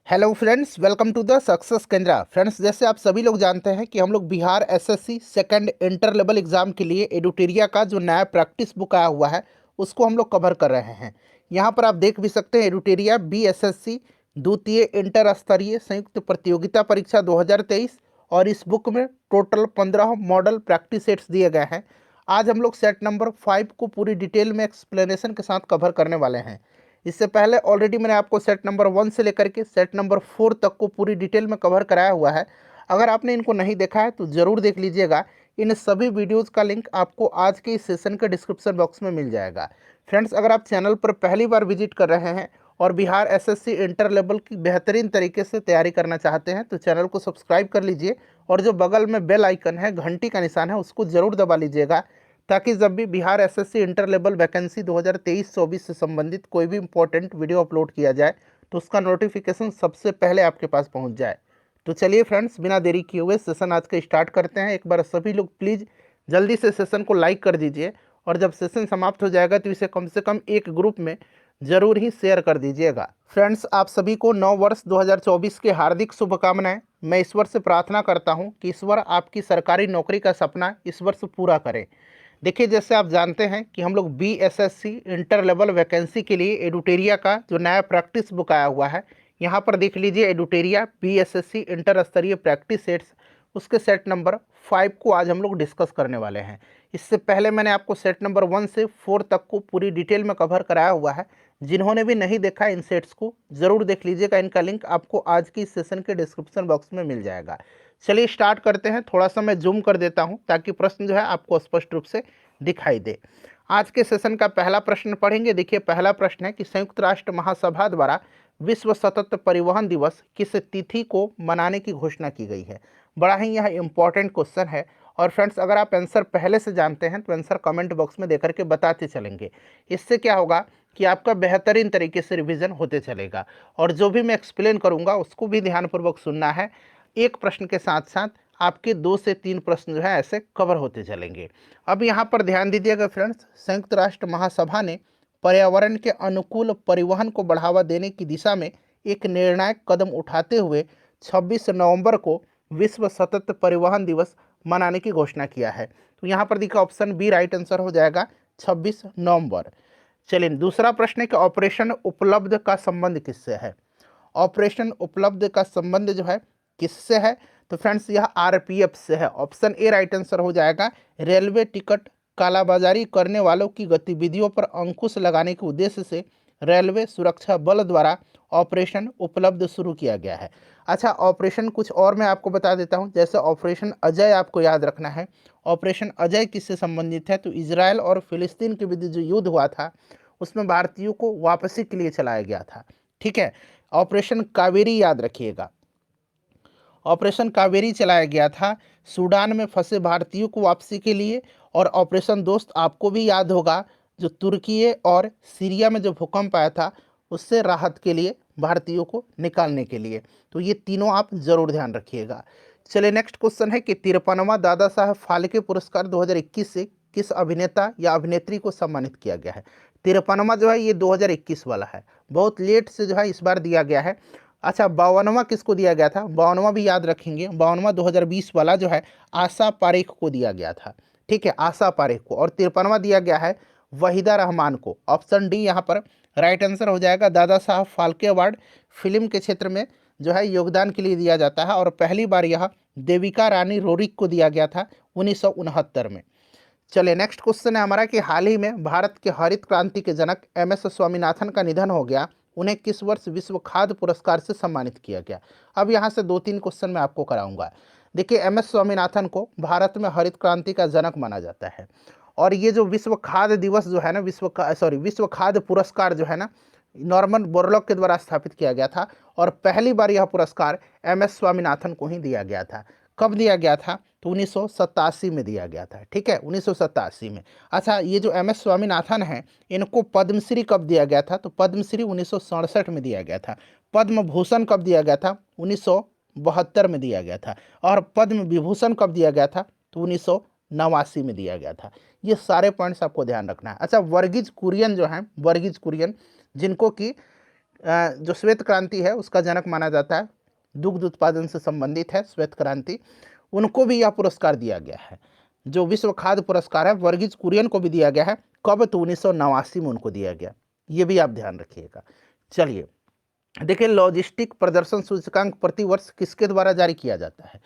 Hello friends, welcome to the success Kendra. Friends, जैसे आप सभी लोग जानते हैं कि हम लोग Bihar SSC second inter level exam के लिए एडुटेरिया का जो नया प्रैक्टिस बुक आया हुआ है उसको हम लोग कवर कर रहे हैं। यहाँ पर आप देख भी सकते हैं एडुटेरिया बीएसएससी द्वितीय इंटर स्तरीय संयुक्त प्रतियोगिता परीक्षा 2023। और इस बुक में टोटल 15 मॉडल प्रैक्टिस सेट्स दिए गए हैं। आज हम लोग सेट नंबर 5 को पूरी डिटेल में एक्सप्लेनेशन के साथ कवर करने वाले हैं। इससे पहले ऑलरेडी मैंने आपको सेट नंबर 1 से लेकर के सेट नंबर 4 तक को पूरी डिटेल में कवर कराया हुआ है। अगर आपने इनको नहीं देखा है तो ज़रूर देख लीजिएगा। इन सभी वीडियोज़ का लिंक आपको आज के इस सेशन के डिस्क्रिप्शन बॉक्स में मिल जाएगा। फ्रेंड्स, अगर आप चैनल पर पहली बार विजिट कर रहे हैं और बिहार एसएससी इंटर लेवल की बेहतरीन तरीके से तैयारी करना चाहते हैं तो चैनल को सब्सक्राइब कर लीजिए और जो बगल में बेल आइकन है, घंटी का निशान है, उसको ज़रूर दबा लीजिएगा ताकि जब भी Bihar SSC inter level vacancy 2023-24 से संबंधित कोई भी इंपॉर्टेंट वीडियो अपलोड किया जाए तो उसका नोटिफिकेशन सबसे पहले आपके पास पहुंच जाए। तो चलिए फ्रेंड्स, बिना देरी किए हुए सेशन आज का स्टार्ट करते हैं। एक बार सभी लोग प्लीज़ जल्दी से सेशन को लाइक कर दीजिए और जब सेशन समाप्त हो जाएगा तो इसे कम से कम एक ग्रुप में ज़रूर ही शेयर कर दीजिएगा। फ्रेंड्स, आप सभी को नव वर्ष 2024 के हार्दिक शुभकामनाएं। मैं ईश्वर से प्रार्थना करता हूं कि ईश्वर आपकी सरकारी नौकरी का सपना इस वर्ष पूरा करें। देखिए, जैसे आप जानते हैं कि हम लोग बीएसएससी इंटर लेवल वैकेंसी के लिए एडुटेरिया का जो नया प्रैक्टिस बुक आया हुआ है, यहाँ पर देख लीजिए एडुटेरिया बीएसएससी इंटर स्तरीय प्रैक्टिस सेट्स, उसके सेट नंबर 5 को आज हम लोग डिस्कस करने वाले हैं। इससे पहले मैंने आपको सेट नंबर 1 से 4 तक को पूरी डिटेल में कवर कराया हुआ है। जिन्होंने भी नहीं देखा इन सेट्स को ज़रूर देख लीजिएगा। इनका लिंक आपको आज की सेशन के डिस्क्रिप्शन बॉक्स में मिल जाएगा। चलिए स्टार्ट करते हैं। थोड़ा सा मैं जूम कर देता हूं ताकि प्रश्न जो है आपको स्पष्ट रूप से दिखाई दे। आज के सेशन का पहला प्रश्न पढ़ेंगे। देखिए, पहला प्रश्न है कि संयुक्त राष्ट्र महासभा द्वारा विश्व सतत परिवहन दिवस किस तिथि को मनाने की घोषणा की गई है। बड़ा ही यह इंपॉर्टेंट क्वेश्चन है। और फ्रेंड्स, अगर आप आंसर पहले से जानते हैं तो आंसर कमेंट बॉक्स में देकर के बताते चलेंगे। इससे क्या होगा कि आपका बेहतरीन तरीके से रिवीजन होते चलेगा और जो भी मैं एक्सप्लेन करूंगा उसको भी ध्यानपूर्वक सुनना है। एक प्रश्न के साथ साथ आपके 2 से 3 प्रश्न जो है ऐसे कवर होते चलेंगे। अब यहाँ पर ध्यान दीजिएगा फ्रेंड्स, संयुक्त राष्ट्र महासभा ने पर्यावरण के अनुकूल परिवहन को बढ़ावा देने की दिशा में एक निर्णायक कदम उठाते हुए 26 नवंबर को विश्व सतत परिवहन दिवस मनाने की घोषणा किया है। तो यहाँ पर देखिए ऑप्शन बी राइट आंसर हो जाएगा, 26 नवंबर। चलिए दूसरा प्रश्न है कि ऑपरेशन उपलब्ध का संबंध किससे है। ऑपरेशन उपलब्ध का संबंध जो है किससे है, तो फ्रेंड्स यह आरपीएफ से है। ऑप्शन ए राइट आंसर हो जाएगा। रेलवे टिकट कालाबाजारी करने वालों की गतिविधियों पर अंकुश लगाने के उद्देश्य से रेलवे सुरक्षा बल द्वारा ऑपरेशन उपलब्ध शुरू किया गया है। अच्छा, ऑपरेशन कुछ और मैं आपको बता देता हूं। जैसे ऑपरेशन अजय आपको याद रखना है। ऑपरेशन अजय किससे संबंधित है, तो इजराइल और फिलिस्तीन के बीच जो युद्ध हुआ था उसमें भारतीयों को वापसी के लिए चलाया गया था। ठीक है। ऑपरेशन कावेरी याद रखिएगा। ऑपरेशन कावेरी चलाया गया था सूडान में फंसे भारतीयों को वापसी के लिए। और ऑपरेशन दोस्त आपको भी याद होगा, जो तुर्की और सीरिया में जो भूकंप आया था उससे राहत के लिए भारतीयों को निकालने के लिए। तो ये तीनों आप जरूर ध्यान रखिएगा। चलिए नेक्स्ट क्वेश्चन है कि 53वां दादा साहब फाल्के पुरस्कार 2021 से किस अभिनेता या अभिनेत्री को सम्मानित किया गया है। 53वां जो है ये 2021 वाला है, बहुत लेट से जो है इस बार दिया गया है। अच्छा, 52वां किसको दिया गया था, 52वां भी याद रखेंगे। 52वां 2020 वाला जो है आशा पारेख को दिया गया था। ठीक है, आशा पारेख को। और 53वां दिया गया है वहीदा रहमान को। ऑप्शन डी यहाँ पर राइट आंसर हो जाएगा। दादा साहब फाल्के अवार्ड फिल्म के क्षेत्र में जो है योगदान के लिए दिया जाता है और पहली बार यह देविका रानी रोरिक को दिया गया था 1969 में। चलिए नेक्स्ट क्वेश्चन है हमारा कि हाल ही में भारत के हरित क्रांति के जनक एम एस स्वामीनाथन का निधन हो गया। उन्हें किस वर्ष विश्व खाद्य पुरस्कार से सम्मानित किया गया। अब यहाँ से 2-3 क्वेश्चन मैं आपको कराऊंगा। देखिए, एम एस स्वामीनाथन को भारत में हरित क्रांति का जनक माना जाता है। और ये जो विश्व खाद्य दिवस जो है ना, विश्व खाद्य पुरस्कार जो है ना, नॉर्मन बोरलॉग के द्वारा स्थापित किया गया था। और पहली बार यह पुरस्कार एम एस स्वामीनाथन को ही दिया गया था। कब दिया गया था, तो 1987 में दिया गया था। ठीक है, 1987 में। अच्छा, ये जो एम एस स्वामीनाथन हैं इनको पद्मश्री कब दिया गया था, तो पद्मश्री 1967 में दिया गया था। पद्म भूषण कब दिया गया था, 1972 में दिया गया था। और पद्म विभूषण कब दिया गया था, तो 1989 में दिया गया था। ये सारे पॉइंट्स आपको ध्यान रखना है। अच्छा, वर्गीज कुरियन जो हैं, वर्गीज कुरियन जिनको कि जो श्वेत क्रांति है उसका जनक माना जाता है, दुग्ध उत्पादन से संबंधित है श्वेत क्रांति, उनको भी यह पुरस्कार दिया गया है। जो विश्व खाद्य पुरस्कार है वर्गीज कुरियन को भी दिया गया है, कब, तो 1989 में उनको दिया गया, ये भी आप ध्यान रखिएगा। चलिए देखिए, लॉजिस्टिक प्रदर्शन सूचकांक प्रतिवर्ष किसके द्वारा जारी किया जाता है?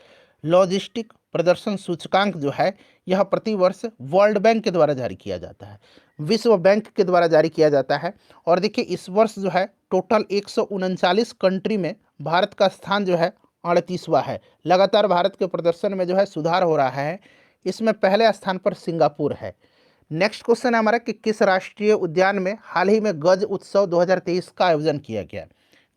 लॉजिस्टिक प्रदर्शन सूचकांक जो है यह प्रतिवर्ष वर्ल्ड बैंक के द्वारा जारी किया जाता है, विश्व बैंक के द्वारा जारी किया जाता है। और देखिए इस वर्ष जो है टोटल 139 कंट्री में भारत का स्थान जो है 38वां है। लगातार भारत के प्रदर्शन में जो है सुधार हो रहा है। इसमें पहले स्थान पर सिंगापुर है। नेक्स्ट क्वेश्चन है हमारा कि किस राष्ट्रीय उद्यान में हाल ही में गज उत्सव 2023 का आयोजन किया गया?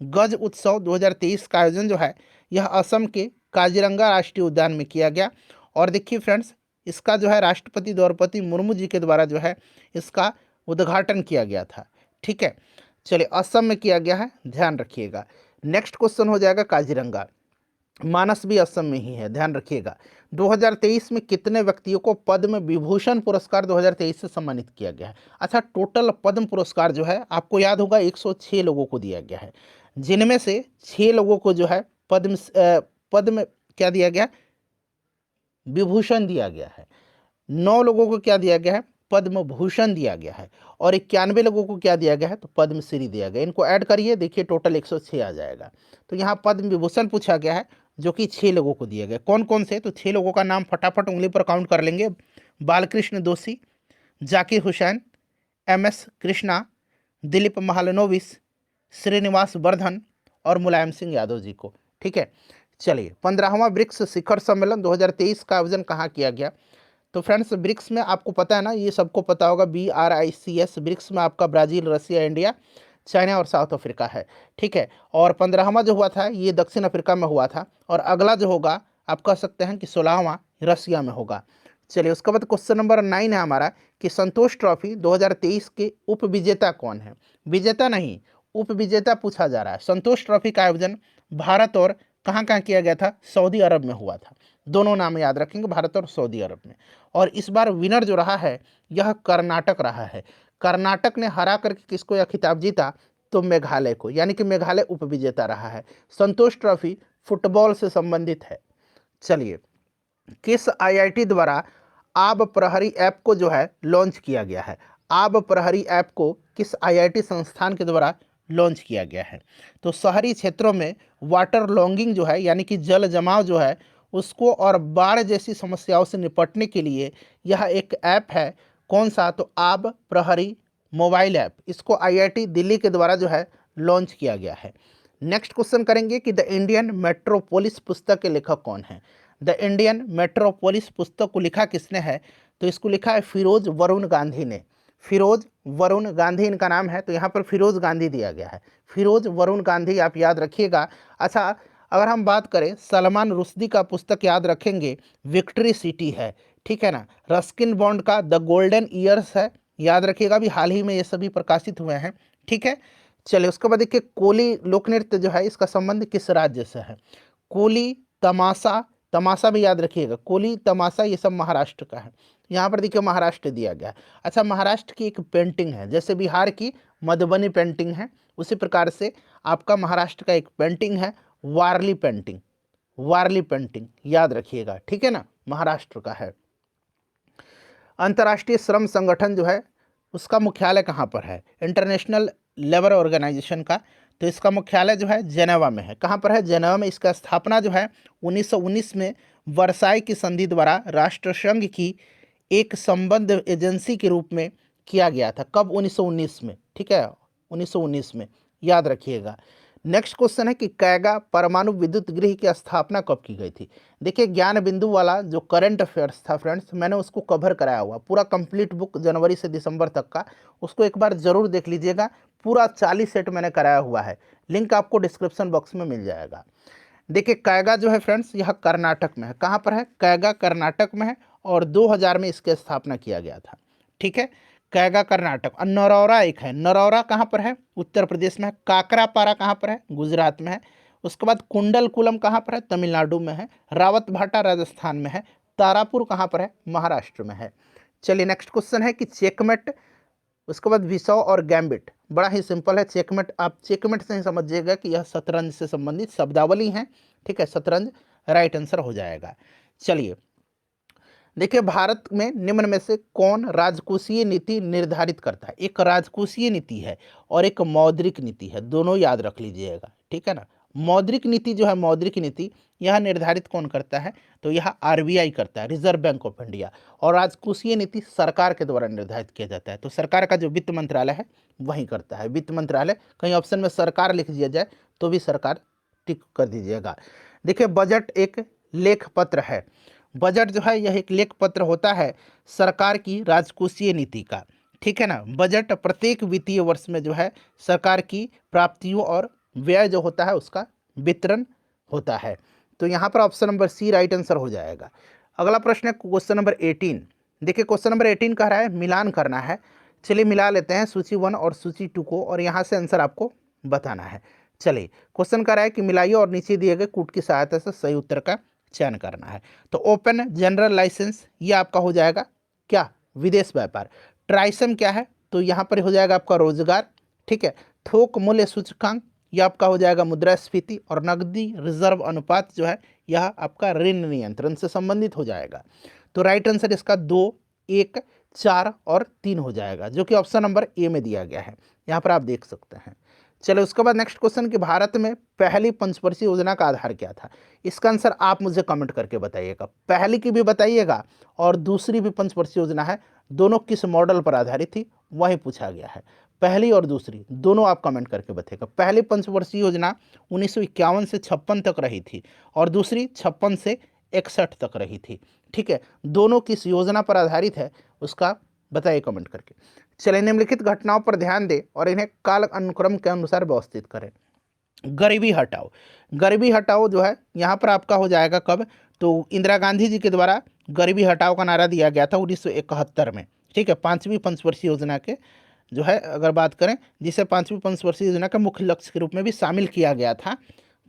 गज उत्सव 2023 का आयोजन जो है यह असम के काजीरंगा राष्ट्रीय उद्यान में किया गया। और देखिए फ्रेंड्स, इसका जो है राष्ट्रपति द्रौपदी मुर्मू जी के द्वारा जो है इसका उद्घाटन किया गया था। ठीक है, चलिए असम में किया गया है, ध्यान रखिएगा। नेक्स्ट क्वेश्चन हो जाएगा काजीरंगा, मानस भी असम में ही है, ध्यान रखिएगा। 2023 में कितने व्यक्तियों को पद्म विभूषण पुरस्कार 2023 से सम्मानित किया गया है? अच्छा, टोटल पद्म पुरस्कार जो है आपको याद होगा 106 लोगों को दिया गया है, जिनमें से 6 लोगों को जो है पद्म क्या दिया गया? विभूषण दिया गया है। 9 लोगों को क्या दिया गया है? पद्म भूषण दिया गया है। और 91 लोगों को क्या दिया गया है? तो पद्मश्री दिया गया। इनको ऐड करिए, देखिए टोटल 106 आ जाएगा। तो यहाँ पद्म विभूषण पूछा गया है जो कि 6 लोगों को दिया गया। कौन कौन से? तो 6 लोगों का नाम फटाफट उंगली पर काउंट कर लेंगे। बालकृष्ण दोषी, जाकिर हुसैन, MS कृष्णा, दिलीप महालनोबिस, श्रीनिवास वर्धन और मुलायम सिंह यादव जी को। ठीक है, चलिए 15वां ब्रिक्स शिखर सम्मेलन 2023 का आयोजन कहाँ किया गया? तो फ्रेंड्स ब्रिक्स में आपको पता है ना, ये सबको पता होगा, BRICS। ब्रिक्स में आपका ब्राज़ील, रसिया, इंडिया, चाइना और साउथ अफ्रीका है। ठीक है, और 15वां जो हुआ था ये दक्षिण अफ्रीका में हुआ था। और अगला जो होगा आप कह सकते हैं कि 16वां रसिया में होगा। चलिए उसके बाद क्वेश्चन नंबर 9 है हमारा कि संतोष ट्रॉफी 2023 के उप विजेता कौन है? विजेता नहीं, उप विजेता पूछा जा रहा है। संतोष ट्रॉफी का आयोजन भारत और कहाँ कहाँ किया गया था? सऊदी अरब में हुआ था। दोनों नाम याद रखेंगे, भारत और सऊदी अरब में। और इस बार विनर जो रहा है यह कर्नाटक रहा है। कर्नाटक ने हरा करके किसको यह खिताब जीता? तो मेघालय को, यानी कि मेघालय उपविजेता रहा है। संतोष ट्रॉफी फुटबॉल से संबंधित है। चलिए, किस IIT द्वारा आब प्रहरी ऐप को जो है लॉन्च किया गया है? आब प्रहरी ऐप को किस IIT संस्थान के द्वारा लॉन्च किया गया है? तो शहरी क्षेत्रों में वाटर लॉगिंग जो है, यानी कि जल जमाव जो है उसको और बाढ़ जैसी समस्याओं से निपटने के लिए यह एक ऐप है। कौन सा? तो आब प्रहरी मोबाइल ऐप। इसको IIT दिल्ली के द्वारा जो है लॉन्च किया गया है। नेक्स्ट क्वेश्चन करेंगे कि द इंडियन मेट्रोपोलिस पुस्तक के लेखक कौन है? द इंडियन मेट्रोपोलिस पुस्तक को लिखा किसने है? तो इसको लिखा है फिरोज वरुण गांधी ने। फिरोज वरुण गांधी इनका नाम है, तो यहाँ पर फिरोज गांधी दिया गया है। फिरोज वरुण गांधी आप याद रखिएगा। अच्छा, अगर हम बात करें सलमान रुश्दी का पुस्तक याद रखेंगे, विक्ट्री सिटी है। ठीक है ना। रस्किन बॉन्ड का द गोल्डन ईयर्स है, याद रखिएगा, अभी हाल ही में ये सभी प्रकाशित हुए हैं। ठीक है, चलिए उसके बाद देखिए कोली लोक नृत्य जो है इसका संबंध किस राज्य से है? कोली तमाशा, तमाशा भी याद रखिएगा, कोली तमाशा ये सब महाराष्ट्र का है। यहाँ पर देखिए महाराष्ट्र दिया गया है। अच्छा, महाराष्ट्र की एक पेंटिंग है, जैसे बिहार की मधुबनी पेंटिंग है उसी प्रकार से आपका महाराष्ट्र का एक पेंटिंग है वारली पेंटिंग। वारली पेंटिंग याद रखिएगा, ठीक है ना, महाराष्ट्र का है। अंतर्राष्ट्रीय श्रम संगठन जो है उसका मुख्यालय कहाँ पर है? इंटरनेशनल लेबर ऑर्गेनाइजेशन का, तो इसका मुख्यालय जो है जेनेवा में है। कहाँ पर है? जेनेवा में। इसका स्थापना जो है 1919 में वर्साई की संधि द्वारा राष्ट्रसंघ की एक संबद्ध एजेंसी के रूप में किया गया था। कब? 1919 में। ठीक है, 1919 में, याद रखिएगा। नेक्स्ट क्वेश्चन है कि कैगा परमाणु विद्युत गृह की स्थापना कब की गई थी? देखिए ज्ञान बिंदु वाला जो करंट अफेयर्स था फ्रेंड्स, मैंने उसको कवर कराया हुआ पूरा कंप्लीट बुक जनवरी से दिसंबर तक का, उसको एक बार जरूर देख लीजिएगा। पूरा 40 सेट मैंने कराया हुआ है, लिंक आपको डिस्क्रिप्शन बॉक्स में मिल जाएगा। देखिए कैगा जो है फ्रेंड्स यह कर्नाटक में है। कहाँ पर है? कैगा कर्नाटक में है और 2000 में इसकी स्थापना किया गया था। ठीक है, कैगा कर्नाटक। और नरौरा एक है, नरौरा कहाँ पर है? उत्तर प्रदेश में है। काकरापारा कहाँ पर है? गुजरात में है। उसके बाद कुंडलकुलम कहाँ पर है? तमिलनाडु में है। रावतभाटा राजस्थान में है। तारापुर कहाँ पर है? महाराष्ट्र में है। चलिए नेक्स्ट क्वेश्चन है कि चेकमेट, उसके बाद विसौ और गैम्बिट बड़ा ही सिंपल है। चेकमेट, आप चेकमेट से ही समझिएगा कि यह शतरंज से संबंधित शब्दावली है। ठीक है, शतरंज राइट आंसर हो जाएगा। चलिए देखिए, भारत में निम्न में से कौन राजकोषीय नीति निर्धारित करता है? एक राजकोषीय नीति है और एक मौद्रिक नीति है, दोनों याद रख लीजिएगा। ठीक है ना। मौद्रिक नीति जो है, मौद्रिक नीति यह निर्धारित कौन करता है? तो यह आरबीआई करता है, रिजर्व बैंक ऑफ इंडिया। और राजकोषीय नीति सरकार के द्वारा निर्धारित किया जाता है, तो सरकार का जो वित्त मंत्रालय है वही करता है। वित्त मंत्रालय, कहीं ऑप्शन में सरकार लिख दिया जाए तो भी सरकार टिक कर दीजिएगा। देखिए, बजट एक लेख पत्र है। बजट जो है यह एक लेख पत्र होता है सरकार की राजकोषीय नीति का। ठीक है ना। बजट प्रत्येक वित्तीय वर्ष में जो है सरकार की प्राप्तियों और व्यय जो होता है उसका वितरण होता है। तो यहाँ पर option number C right answer हो जाएगा। अगला प्रश्न है क्वेश्चन नंबर 18। देखिए, क्वेश्चन नंबर 18 कह रहा है मिलान करना है। चलिए मिला लेते हैं सूची 1 और सूची 2 को, और यहाँ से आंसर आपको बताना है। चलिए, क्वेश्चन कह रहा है कि मिलाइए और नीचे दिए गए कूट की सहायता से सही उत्तर का चयन करना है। तो ओपन जनरल लाइसेंस ये आपका हो जाएगा क्या? विदेश व्यापार। ट्राइसम क्या है? तो यहाँ पर हो जाएगा आपका रोजगार। ठीक है। थोक मूल्य सूचकांक यह आपका हो जाएगा मुद्रास्फीति। और नकदी रिजर्व अनुपात जो है यह आपका ऋण नियंत्रण से संबंधित हो जाएगा। तो राइट आंसर इसका 2, 1, 4 और 3 हो जाएगा, जो कि ऑप्शन नंबर ए में दिया गया है। यहाँ पर आप देख सकते हैं। चलो उसके बाद नेक्स्ट क्वेश्चन कि भारत में पहली पंचवर्षीय योजना का आधार क्या था? इसका आंसर आप मुझे कमेंट करके बताइएगा। पहली की भी बताइएगा और दूसरी भी पंचवर्षीय योजना है, दोनों किस मॉडल पर आधारित थी वही पूछा गया है। पहली और दूसरी दोनों आप कमेंट करके बताइएगा। पहली पंचवर्षीय योजना 1951 से 56 तक रही थी और दूसरी 56 से 61 तक रही थी। ठीक है, दोनों किस योजना पर आधारित है उसका बताइए कमेंट करके। चलिए, निम्नलिखित घटनाओं पर ध्यान दें और इन्हें काल अनुक्रम के अनुसार व्यवस्थित करें। गरीबी हटाओ। गरीबी हटाओ जो है यहाँ पर आपका हो जाएगा कब? तो इंदिरा गांधी जी के द्वारा गरीबी हटाओ का नारा दिया गया था 1971 में। ठीक है, पांचवी पंचवर्षीय योजना के जो है अगर बात करें, जिसे पांचवी पंचवर्षीय योजना का मुख्य लक्ष्य के रूप में भी शामिल किया गया था,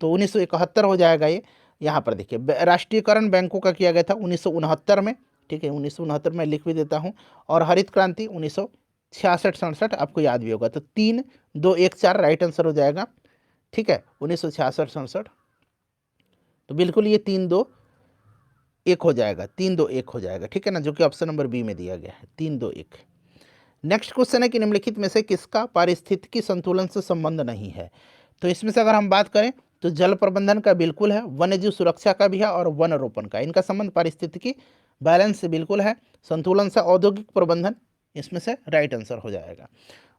तो 1971 हो जाएगा ये। यहाँ पर देखिए, राष्ट्रीयकरण बैंकों का किया गया था 1969 में। ठीक है, 1969 में लिख भी देता हूँ। और हरित क्रांति 1966-67 आपको याद भी होगा। तो 3, 2, 1, 4 राइट आंसर हो जाएगा। ठीक है, 1966-67। तो बिल्कुल ये 3, 2, 1 हो जाएगा। 3, 2, 1 हो जाएगा। ठीक है ना, जो कि ऑप्शन नंबर बी में दिया गया है, 3, 2, 1। नेक्स्ट क्वेश्चन है कि निम्नलिखित में से किसका पारिस्थितिकी संतुलन से संबंध नहीं है? तो इसमें से अगर हम बात करें तो जल प्रबंधन का बिल्कुल है, वन्यजीव सुरक्षा का भी है और वन रोपण का। इनका संबंध पारिस्थितिकी बैलेंस से बिल्कुल है। संतुलन से औद्योगिक प्रबंधन इसमें से राइट आंसर हो जाएगा।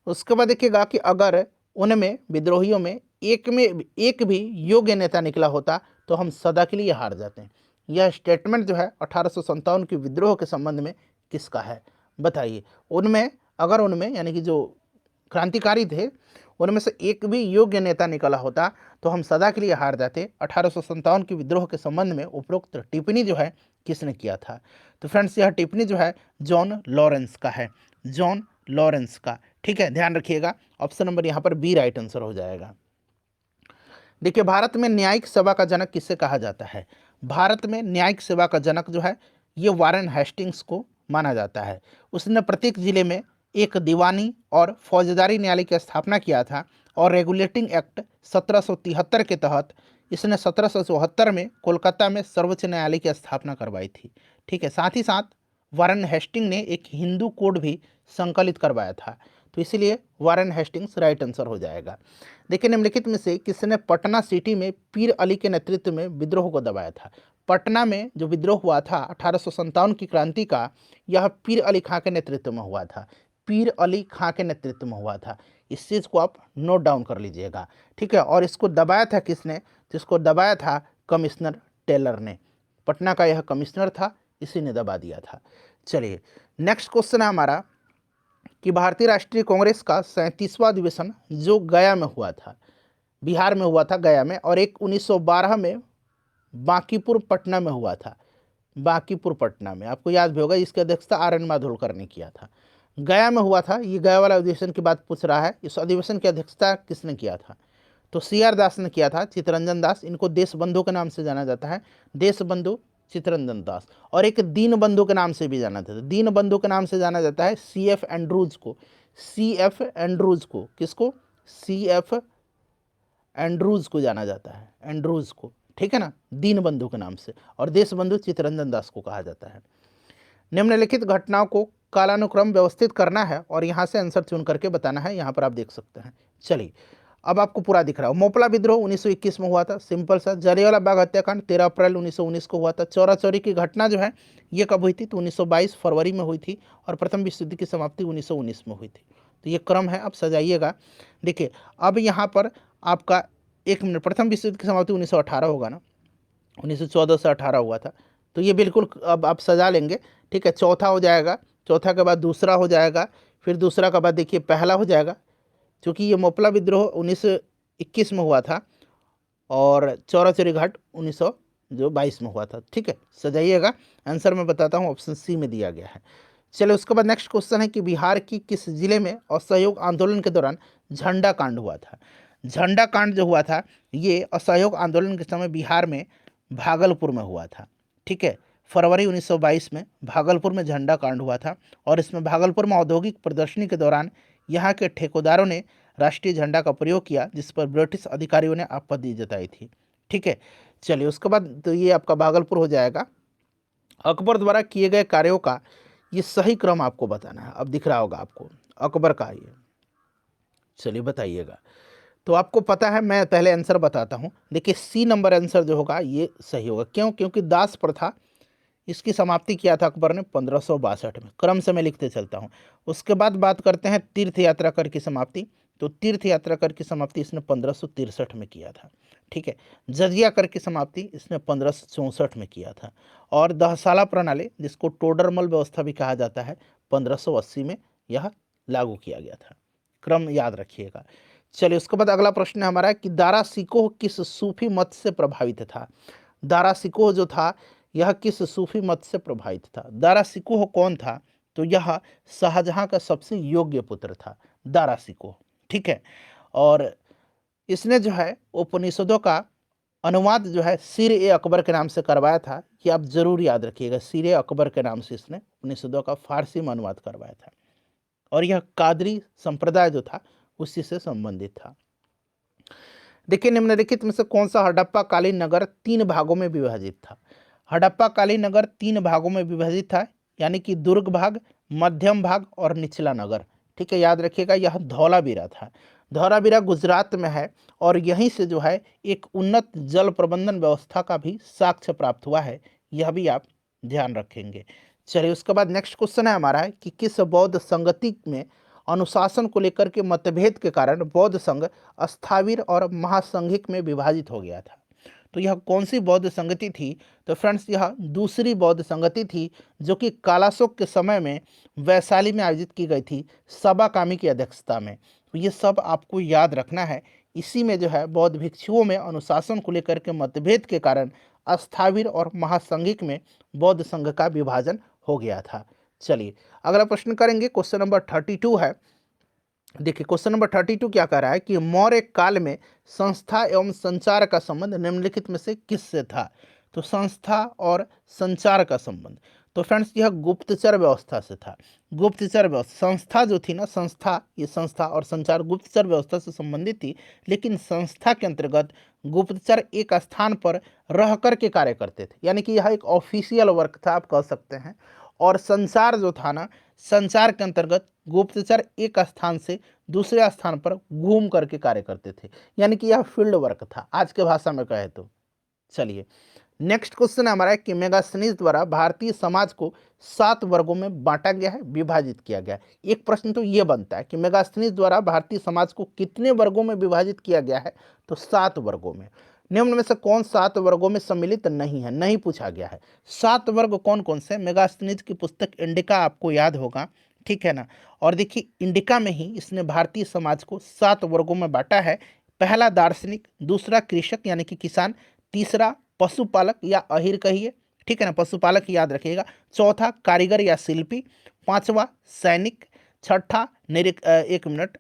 उसके बाद देखिएगा कि अगर उनमें विद्रोहियों में एक भी योग्य नेता निकला होता तो हम सदा के लिए हार जाते हैं। यह स्टेटमेंट जो है 1857 के विद्रोह के संबंध में किसका है? बताइए। उनमें यानी कि जो क्रांतिकारी थे उनमें से एक भी योग्य नेता निकला होता तो हम सदा के लिए हार जाते। 1857 के विद्रोह के संबंध में उपरोक्त टिप्पणी जो है किसने किया था? तो फ्रेंड्स, यह टिप्पणी जो है जॉन लॉरेंस का है, जॉन लॉरेंस का। ठीक है, ध्यान रखिएगा। ऑप्शन नंबर यहाँ पर बी राइट आंसर हो जाएगा। देखिए, भारत में न्यायिक सेवा का जनक किससे कहा जाता है? भारत में न्यायिक सेवा का जनक जो है ये वारेन हेस्टिंग्स को माना जाता है। उसने प्रत्येक जिले में एक दीवानी और फौजदारी न्यायालय की स्थापना किया था और रेगुलेटिंग एक्ट 1773 के तहत इसने 1774 में कोलकाता में सर्वोच्च न्यायालय की स्थापना करवाई थी। ठीक है, साथ ही साथ वारेन हेस्टिंग ने एक हिंदू कोड भी संकलित करवाया था, तो इसीलिए वारेन हेस्टिंग्स राइट आंसर हो जाएगा। देखिए, निम्नलिखित में से किसने पटना सिटी में पीर अली के नेतृत्व में विद्रोह को दबाया था? पटना में जो विद्रोह हुआ था 1857 की क्रांति का, यह पीर अली खां के नेतृत्व में हुआ था। पीर अली खां के नेतृत्व में हुआ था। इस चीज़ को आप नोट डाउन कर लीजिएगा। ठीक है, और इसको दबाया था किसने? जिसको दबाया था कमिश्नर टेलर ने। पटना का यह कमिश्नर था, इसी ने दबा दिया था। चलिए, नेक्स्ट क्वेश्चन है हमारा कि भारतीय राष्ट्रीय कांग्रेस का 37वां अधिवेशन जो गया में हुआ था, बिहार में हुआ था गया में, और एक 1912 में बांकीपुर पटना में हुआ था। बांकीपुर पटना में आपको याद भी होगा, इसकी अध्यक्षता आर एन माधोलकर ने किया था। गया में हुआ था, ये गया वाला अधिवेशन की बात पूछ रहा है। इस अधिवेशन की अध्यक्षता किसने किया था? तो CR दास ने किया था, चित्तरंजन दास। इनको देश बंधु के नाम से जाना जाता है, देश बंधु चित्तरंजन दास। और एक दीन बंधु के नाम से भी जाना जाता है, दीन बंधु के नाम से जाना जाता है CF एंड्रूज को। CF एंड्रूज को, किसको? CF एंड्रूज को जाना जाता है, एंड्रूज को, ठीक है ना, दीनबंधु के नाम से। और देशबंधु चित्तरंजन दास को कहा जाता है। निम्नलिखित घटनाओं को कालानुक्रम व्यवस्थित करना है और यहाँ से आंसर चुन करके बताना है। यहाँ पर आप देख सकते हैं। चलिए, अब आपको पूरा दिख रहा है। मोपला विद्रोह 1921 में हुआ था, सिंपल सा। जलियांवाला बाग हत्याकांड 13 अप्रैल 1919 को हुआ था। चौरा चौरी की घटना जो है ये कब हुई थी? तो 1922 फरवरी में हुई थी। और प्रथम विश्व युद्ध की समाप्ति 1919 में हुई थी। तो ये क्रम है, आप सजाइएगा। देखिए, अब यहाँ पर आपका 1 मिनट, प्रथम विश्व युद्ध की समाप्ति 1918 होगा ना, 1914 से 18 हुआ था। तो ये बिल्कुल अब आप सजा लेंगे, ठीक है। चौथा हो जाएगा, चौथा के बाद दूसरा हो जाएगा, फिर दूसरा के बाद देखिए पहला हो जाएगा, क्योंकि ये मोपला विद्रोह 1921 में हुआ था और चौरा चौरी घाट 1922 में हुआ था, ठीक है। सजाइएगा। आंसर मैं बताता हूँ, ऑप्शन सी में दिया गया है। चलिए, उसके बाद नेक्स्ट क्वेश्चन है कि बिहार की किस जिले में असहयोग आंदोलन के दौरान झंडा कांड हुआ था? झंडा कांड जो हुआ था ये असहयोग आंदोलन के समय बिहार में भागलपुर में हुआ था, ठीक है। फरवरी 1922 में भागलपुर में झंडा कांड हुआ था। और इसमें भागलपुर में औद्योगिक प्रदर्शनी के दौरान यहाँ के ठेकेदारों ने राष्ट्रीय झंडा का प्रयोग किया, जिस पर ब्रिटिश अधिकारियों ने आपत्ति जताई थी, ठीक है। चलिए, उसके बाद तो ये आपका भागलपुर हो जाएगा। अकबर द्वारा किए गए कार्यों का ये सही क्रम आपको बताना है। अब दिख रहा होगा आपको अकबर का ये, चलिए बताइएगा। तो आपको पता है, मैं पहले आंसर बताता हूँ। देखिए, सी नंबर आंसर जो होगा ये सही होगा। क्यों? क्योंकि दास प्रथा इसकी समाप्ति किया था अकबर ने 1562 में। क्रम से मैं लिखते चलता हूँ। उसके बाद बात करते हैं तीर्थ यात्रा कर की समाप्ति। तो तीर्थ यात्रा कर की समाप्ति इसने 1563 में किया था, ठीक है। जजिया कर की समाप्ति इसने 1564 में किया था। और दहसाला प्रणाली, जिसको टोडरमल व्यवस्था भी कहा जाता है, 1580 में यह लागू किया गया था। क्रम याद रखिएगा। चलिए, उसके बाद अगला प्रश्न है हमारा कि दारा सिकोह किस सूफी मत से प्रभावित था? दारा सिकोह जो था यह किस सूफी मत से प्रभावित था? दारा सिकोह कौन था? तो यह शाहजहां का सबसे योग्य पुत्र था, दारा सिकोह, ठीक है। और इसने जो है उपनिषदों का अनुवाद जो है सिर ए अकबर के नाम से करवाया था। कि आप जरूर याद रखिएगा, सिर ए अकबर के नाम से इसने उपनिषदों का फारसी में अनुवाद करवाया था। और यह कादरी संप्रदाय जो था उसी से संबंधित था। देखिए, निम्नलिखित में से कौन सा हड़प्पा कालीन नगर 3 भागों में विभाजित था? हड़प्पा कालीन नगर 3 भागों में विभाजित था, यानी कि दुर्ग भाग, मध्यम भाग और निचला नगर, ठीक है। याद रखिएगा, यह धौलावीरा था। धौलावीरा गुजरात में है और यहीं से जो है एक उन्नत जल प्रबंधन व्यवस्था का भी साक्ष्य प्राप्त हुआ है, यह भी आप ध्यान रखेंगे। चलिए, उसके बाद नेक्स्ट क्वेश्चन है हमारा कि किस बौद्ध संगति में अनुशासन को लेकर के मतभेद के कारण बौद्ध संघ स्थाविर और महासंघिक में विभाजित हो गया था? तो यह कौन सी बौद्ध संगति थी? तो फ्रेंड्स, यह दूसरी बौद्ध संगति थी, जो कि कालाशोक के समय में वैशाली में आयोजित की गई थी, सबा कामी की अध्यक्षता में। तो ये सब आपको याद रखना है। इसी में जो है बौद्ध भिक्षुओं में अनुशासन को लेकर के मतभेद के कारण स्थाविर और महासंघिक में बौद्ध संघ का विभाजन हो गया था। चलिए, अगला प्रश्न करेंगे। क्वेश्चन नंबर 32 है। देखिए, क्वेश्चन नंबर 32 क्या कह रहा है कि मौर्य काल में संस्था एवं संचार का संबंध निम्नलिखित में से किससे था? तो संस्था और संचार का संबंध, तो फ्रेंड्स यह गुप्तचर व्यवस्था से था। गुप्तचर व्यवस्था, संस्था जो थी ना, संस्था, ये संस्था और संचार गुप्तचर व्यवस्था से संबंधित थी। लेकिन संस्था के अंतर्गत गुप्तचर एक स्थान पर रह कर के कार्य करते थे, यानी कि यह एक ऑफिशियल वर्क था, आप कह सकते हैं। और संचार जो था ना, संचार के अंतर्गत गुप्तचर एक स्थान से दूसरे स्थान पर घूम करके कार्य करते थे, यानी कि यह फील्ड वर्क था, आज के भाषा में कहे तो। चलिए, नेक्स्ट क्वेश्चन हमारा है कि मेगास्थनीज द्वारा भारतीय समाज को 7 वर्गों में बांटा गया है, विभाजित किया गया है। एक प्रश्न तो ये बनता है कि मेगास्थनीज द्वारा भारतीय समाज को कितने वर्गों में विभाजित किया गया है? तो 7 वर्गों में। निम्न में से कौन 7 वर्गों में सम्मिलित नहीं है? नहीं पूछा गया है। 7 वर्ग कौन कौन से? मेगास्थनीज की पुस्तक इंडिका आपको याद होगा, ठीक है ना। और देखिए, इंडिका में ही इसने भारतीय समाज को 7 वर्गों में बांटा है। पहला दार्शनिक, दूसरा कृषक यानी कि किसान, तीसरा पशुपालक या अहिर कहिए, ठीक है ना, पशुपालक याद रखिएगा। चौथा कारीगर या शिल्पी, पांचवा सैनिक, छठा एक मिनट,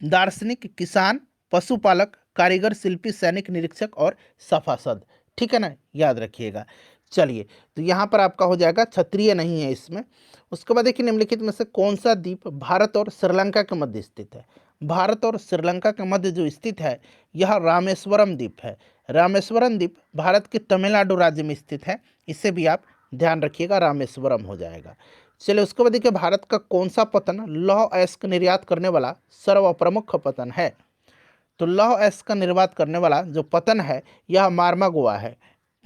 दार्शनिक, किसान, पशुपालक, कारीगर, शिल्पी, सैनिक, निरीक्षक और सभासद, ठीक है ना, याद रखिएगा। चलिए, तो यहाँ पर आपका हो जाएगा क्षत्रिय नहीं है इसमें। उसके बाद देखिए निम्नलिखित में से कौन सा द्वीप भारत और श्रीलंका के मध्य स्थित है। भारत और श्रीलंका के मध्य जो स्थित है यह रामेश्वरम द्वीप है। रामेश्वरम द्वीप भारत के तमिलनाडु राज्य में स्थित है, इसे भी आप ध्यान रखिएगा, रामेश्वरम हो जाएगा। चलिए, उसके बाद देखिए भारत का कौन सा पतन लौह अयस्क निर्यात करने वाला सर्वप्रमुख पतन है। तो लौह अयस्क का निर्वात करने वाला जो पतन है यह मार्मागोआ है।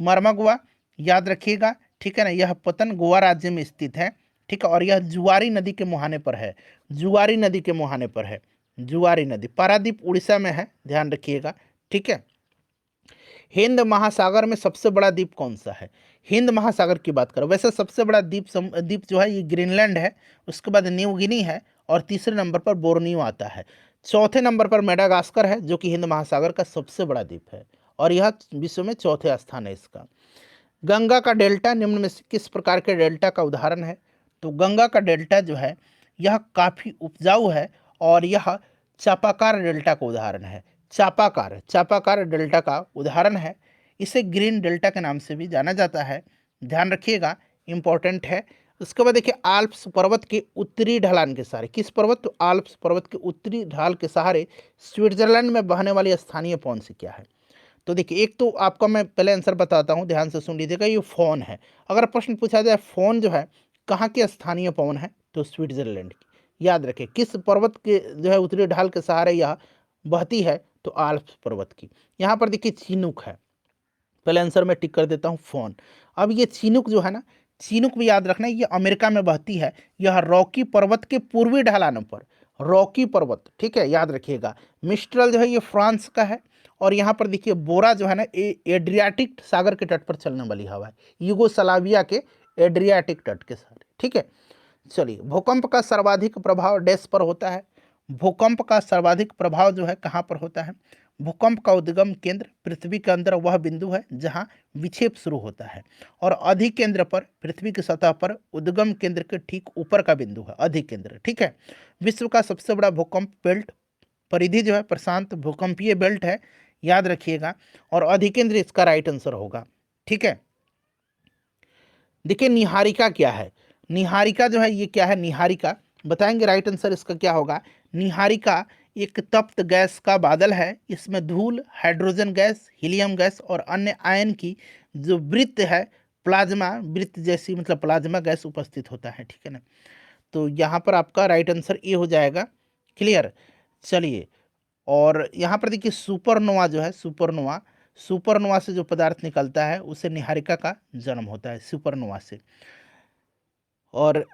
मार्मागोआ याद रखिएगा, ठीक है ना। यह पतन गोवा राज्य में स्थित है, ठीक है, और यह जुआरी नदी के मुहाने पर है। जुआरी नदी के मुहाने पर है, जुआरी नदी। पारादीप उड़ीसा में है, ध्यान रखिएगा, ठीक है। हिंद महासागर में सबसे बड़ा द्वीप कौन सा है। हिंद महासागर की बात करो, वैसे सबसे बड़ा द्वीप जो है ये ग्रीनलैंड है, उसके बाद न्यू गिनी है, और तीसरे नंबर पर बोर्नियो आता है। चौथे नंबर पर मेडागास्कर है जो कि हिंद महासागर का सबसे बड़ा द्वीप है, और यह विश्व में चौथे स्थान है इसका। गंगा का डेल्टा निम्न में से किस प्रकार के डेल्टा का उदाहरण है। तो गंगा का डेल्टा जो है यह काफ़ी उपजाऊ है, और यह चापाकार डेल्टा का उदाहरण है। चापाकार चापाकार डेल्टा का उदाहरण है। इसे ग्रीन डेल्टा के नाम से भी जाना जाता है, ध्यान रखिएगा, इंपॉर्टेंट है। उसके बाद देखिए आल्प्स पर्वत के उत्तरी ढलान के सहारे, किस पर्वत, तो आल्प्स पर्वत के उत्तरी ढाल के सहारे स्विट्जरलैंड में बहने वाली स्थानीय पवन से क्या है। तो देखिए, एक तो आपका मैं पहले आंसर बताता हूँ, ध्यान से सुन लीजिएगा, ये फोन है। अगर प्रश्न पूछा जाए फोन जो है कहाँ की स्थानीय पवन है, तो स्विट्जरलैंड की। याद रखें, किस पर्वत के जो है उत्तरी ढाल के सहारे यह बहती है, तो आल्प्स पर्वत की। यहाँ पर देखिए चिनूक है, पहले आंसर में टिक कर देता हूँ फोन। अब ये चिनूक जो है ना, चिनूक भी याद रखना, ये अमेरिका में बहती है, यह रॉकी पर्वत के पूर्वी ढलानों पर, रॉकी पर्वत, ठीक है, याद रखिएगा। मिस्ट्रल जो है ये फ्रांस का है, और यहाँ पर देखिए बोरा जो है ना एड्रियाटिक सागर के तट पर चलने वाली हवा है, यूगोस्लाविया के एड्रियाटिक तट के सारे, ठीक है। चलिए, भूकंप का सर्वाधिक प्रभाव डैश पर होता है। भूकंप का सर्वाधिक प्रभाव जो है कहाँ पर होता है। भूकंप का उद्गम केंद्र पृथ्वी के अंदर वह बिंदु है जहाँ विक्षेप शुरू होता है, और अधिक केंद्र पर पृथ्वी की सतह पर उद्गम केंद्र के ठीक ऊपर का बिंदु है अधिक केंद्र, ठीक है। विश्व का सबसे बड़ा भूकंप बेल्ट परिधि जो है प्रशांत भूकंपीय बेल्ट है, याद रखिएगा, और अधिकेंद्र इसका राइट आंसर होगा, ठीक है। देखिए निहारिका क्या है। निहारिका जो है ये क्या है, निहारिका बताएंगे, राइट आंसर इसका क्या होगा। निहारिका एक तप्त गैस का बादल है, इसमें धूल, हाइड्रोजन गैस, हीलियम गैस और अन्य आयन की जो वृत्त है, प्लाज्मा वृत्त जैसी, मतलब प्लाज्मा गैस उपस्थित होता है, ठीक है ना। तो यहाँ पर आपका राइट आंसर ये हो जाएगा, क्लियर। चलिए, और यहाँ पर देखिए सुपरनोवा जो है, सुपरनोवा, सुपरनोवा से जो पदार्थ निकलता है उसे निहारिका का जन्म होता है, सुपरनोवा से। और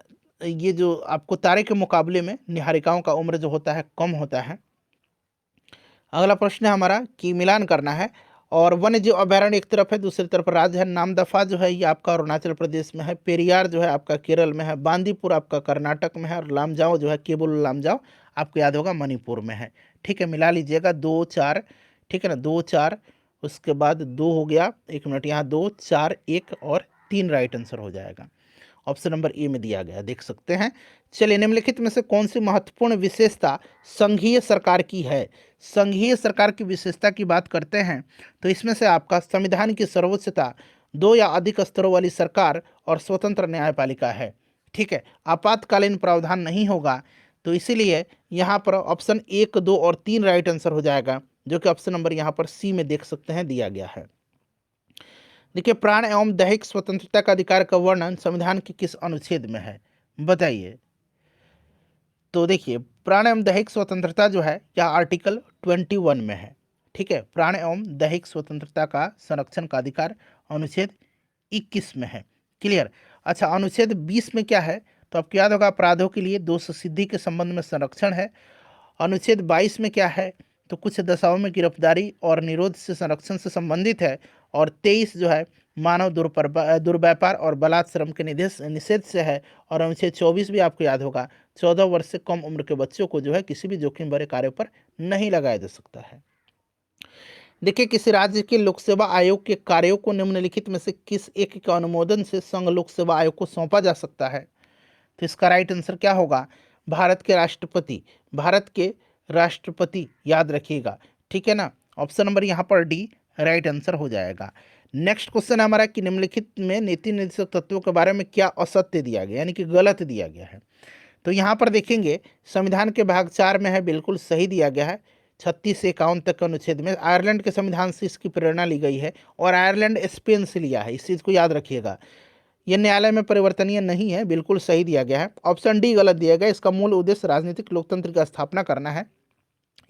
ये जो आपको तारे के मुकाबले में निहारिकाओं का उम्र जो होता है कम होता है। अगला प्रश्न है हमारा कि मिलान करना है, और वन्य जीव अभयारण्य एक तरफ है, दूसरी तरफ राज्य है। नामदफा जो है ये आपका अरुणाचल प्रदेश में है, पेरियार जो है आपका केरल में है, बांदीपुर आपका कर्नाटक में है, और लामजाओ जो है केबुल लामजाओ आपको याद होगा मणिपुर में है, ठीक है। मिला लीजिएगा 2 4, ठीक है ना, 2 4, उसके बाद 2 हो गया, 1 मिनट, यहाँ 2 4 1 और 3 राइट आंसर हो जाएगा। ऑप्शन नंबर ए में दिया गया, देख सकते हैं। चलिए, निम्नलिखित में से कौन सी महत्वपूर्ण विशेषता संघीय सरकार की है। संघीय सरकार की विशेषता की बात करते हैं तो इसमें से आपका संविधान की सर्वोच्चता, 2 या अधिक स्तरों वाली सरकार, और स्वतंत्र न्यायपालिका है, ठीक है। आपातकालीन प्रावधान नहीं होगा, तो इसीलिए यहाँ पर ऑप्शन 1 2 और 3 राइट आंसर हो जाएगा, जो कि ऑप्शन नंबर यहाँ पर सी में देख सकते हैं दिया गया है। देखिए, प्राण एवं दैहिक स्वतंत्रता का अधिकार का वर्णन संविधान के किस अनुच्छेद में है, बताइए। तो देखिए, प्राण एवं दैहिक स्वतंत्रता जो है यह आर्टिकल 21 में है, ठीक है। प्राण एवं दैहिक स्वतंत्रता का संरक्षण का अधिकार अनुच्छेद 21 में है, क्लियर। अच्छा, अनुच्छेद 20 में क्या है, तो आपको याद होगा अपराधों के लिए दोष सिद्धि के संबंध में संरक्षण है। अनुच्छेद 22 में क्या है, तो कुछ दशाओं में गिरफ्तारी और निरोध से संरक्षण से संबंधित है। और 23 जो है मानव दुर्व्यापार और बलात्श्रम के निषेध से है। और अनुच्छेद 24 भी आपको याद होगा, 14 वर्ष से कम उम्र के बच्चों को जो है किसी भी जोखिम भरे कार्य पर नहीं लगाया जा सकता है। देखिए, किसी राज्य के लोक सेवा आयोग के कार्यों को निम्नलिखित में से किस एक के अनुमोदन से संघ लोक सेवा आयोग को सौंपा जा सकता है। तो इसका राइट आंसर क्या होगा, भारत के राष्ट्रपति, भारत के राष्ट्रपति, याद रखिएगा, ठीक है ना। ऑप्शन नंबर यहाँ पर डी राइट आंसर हो जाएगा। नेक्स्ट क्वेश्चन हमारा कि निम्नलिखित में नीति निर्देशक तत्वों के बारे में क्या असत्य दिया गया, यानी कि गलत दिया गया है। तो यहाँ पर देखेंगे संविधान के भाग 4 में है, बिल्कुल सही दिया गया है। 36 से 51 तक के अनुच्छेद में आयरलैंड के संविधान से इसकी प्रेरणा ली गई है और आयरलैंड स्पेन से लिया है, इस चीज़ को याद रखिएगा। यह न्यायालय में परिवर्तनीय नहीं है, बिल्कुल सही दिया गया है। ऑप्शन डी गलत दिया गया, इसका मूल उद्देश्य राजनीतिक लोकतंत्र की स्थापना करना है,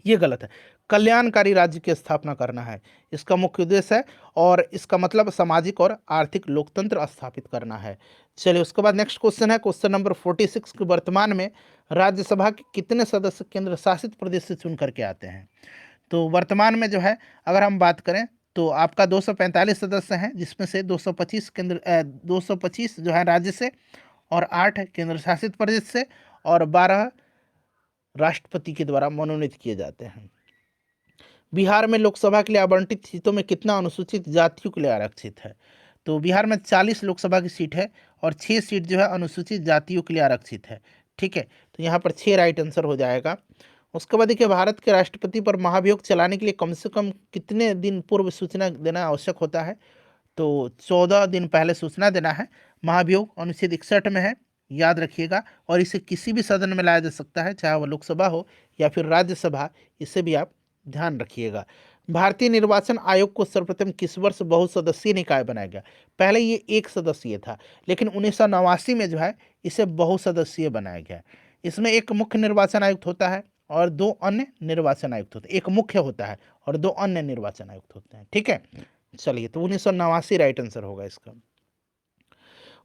ये गलत है। कल्याणकारी राज्य की स्थापना करना है इसका मुख्य उद्देश्य है, और इसका मतलब सामाजिक और आर्थिक लोकतंत्र स्थापित करना है। चलिए उसके बाद नेक्स्ट क्वेश्चन है क्वेश्चन नंबर 46 कि वर्तमान में राज्यसभा के कितने सदस्य केंद्र शासित प्रदेश से चुन करके आते हैं। तो वर्तमान में जो है अगर हम बात करें तो आपका 245 सदस्य हैं, जिसमें से 225 जो है राज्य से, और 8 केंद्र शासित प्रदेश से, और 12 राष्ट्रपति के द्वारा मनोनीत किए जाते हैं। बिहार में लोकसभा के लिए आवंटित सीटों में कितना अनुसूचित जातियों के लिए आरक्षित है। तो बिहार में 40 लोकसभा की सीट है और 6 सीट जो है अनुसूचित जातियों के लिए आरक्षित है। ठीक है, तो यहाँ पर 6 राइट आंसर हो जाएगा। उसके बाद देखिए भारत के राष्ट्रपति पर महाभियोग चलाने के लिए कम से कम कितने दिन पूर्व सूचना देना आवश्यक होता है। तो 14 दिन पहले सूचना देना है। महाभियोग अनुच्छेद 61 में है, याद रखिएगा। और इसे किसी भी सदन में लाया जा सकता है, चाहे वह लोकसभा हो या फिर राज्यसभा, इसे भी आप ध्यान रखिएगा। भारतीय निर्वाचन आयोग को सर्वप्रथम किस वर्ष बहुसदस्यीय निकाय बनाया गया। पहले ये एक सदस्यीय था, लेकिन 1989 में जो है इसे बहुसदस्यीय बनाया गया। इसमें एक मुख्य निर्वाचन आयुक्त होता है और 2 अन्य निर्वाचन आयुक्त होते हैं। एक मुख्य होता है और 2 अन्य निर्वाचन आयुक्त होते हैं। ठीक है, चलिए तो 1989 राइट आंसर होगा इसका।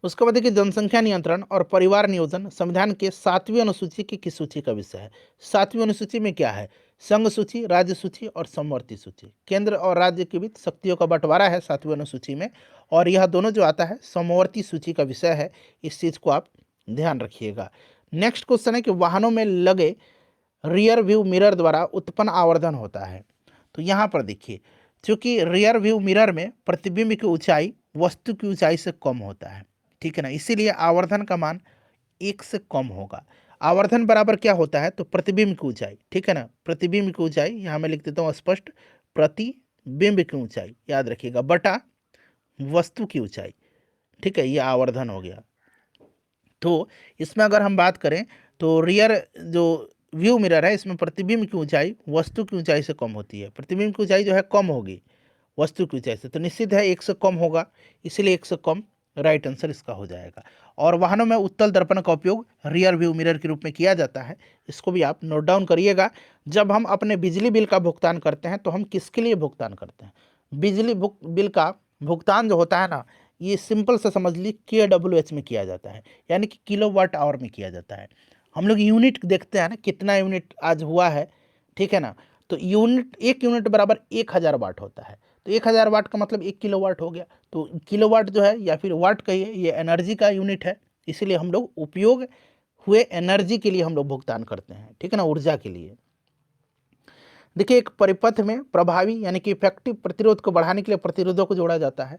उसके बाद देखिए जनसंख्या नियंत्रण और परिवार नियोजन संविधान के 7वीं अनुसूची की किस सूची का विषय है। 7वीं अनुसूची में क्या है, संघ सूची, राज्य सूची और समवर्ती सूची। केंद्र और राज्य के बीच शक्तियों का बंटवारा है 7वीं अनुसूची में, और यह दोनों जो आता है समवर्ती सूची का विषय है, इस चीज को आप ध्यान रखिएगा। नेक्स्ट क्वेश्चन है कि वाहनों में लगे रियर व्यू मिरर द्वारा उत्पन्न आवर्धन होता है। तो यहाँ पर देखिए, चूंकि रियर व्यू मिरर में प्रतिबिंब की ऊंचाई वस्तु की ऊंचाई से कम होता है, ठीक है ना, इसीलिए आवर्धन का मान 1 से कम होगा। आवर्धन बराबर क्या होता है, तो प्रतिबिंब की ऊंचाई, ठीक है ना, प्रतिबिंब की ऊंचाई, यहाँ मैं लिख देता हूँ स्पष्ट, प्रतिबिंब की ऊंचाई याद रखिएगा, बटा वस्तु की ऊंचाई। ठीक है, ये आवर्धन हो गया। तो इसमें अगर हम बात करें तो रियर जो व्यू मिरर है, इसमें प्रतिबिंब की ऊंचाई वस्तु की ऊंचाई से कम होती है। प्रतिबिंब की ऊंचाई जो है कम होगी वस्तु की ऊंचाई से, तो निश्चित है 1 से कम होगा, इसलिए 1 से कम राइट आंसर इसका हो जाएगा। और वाहनों में उत्तल दर्पण का उपयोग रियर व्यू मिरर के रूप में किया जाता है, इसको भी आप नोट डाउन करिएगा। जब हम अपने बिजली बिल का भुगतान करते हैं तो हम किसके लिए भुगतान करते हैं। बिजली बिल का भुगतान जो होता है ना, ये सिंपल से समझ ली KWH में किया जाता है, यानी कि किलोवाट आवर में किया जाता है। हम लोग यूनिट देखते हैं ना, कितना यूनिट आज हुआ है, ठीक है ना, तो यूनिट 1 यूनिट बराबर 1000 वाट होता है। तो 1000 वाट का मतलब 1 किलोवाट हो गया। तो किलोवाट जो है या फिर वाट कहिए, ये एनर्जी का यूनिट है, इसीलिए हम लोग उपयोग हुए एनर्जी के लिए हम लोग भुगतान करते हैं, ठीक है ना, ऊर्जा के लिए। देखिए एक परिपथ में प्रभावी यानी कि इफेक्टिव प्रतिरोध को बढ़ाने के लिए प्रतिरोधों को जोड़ा जाता है।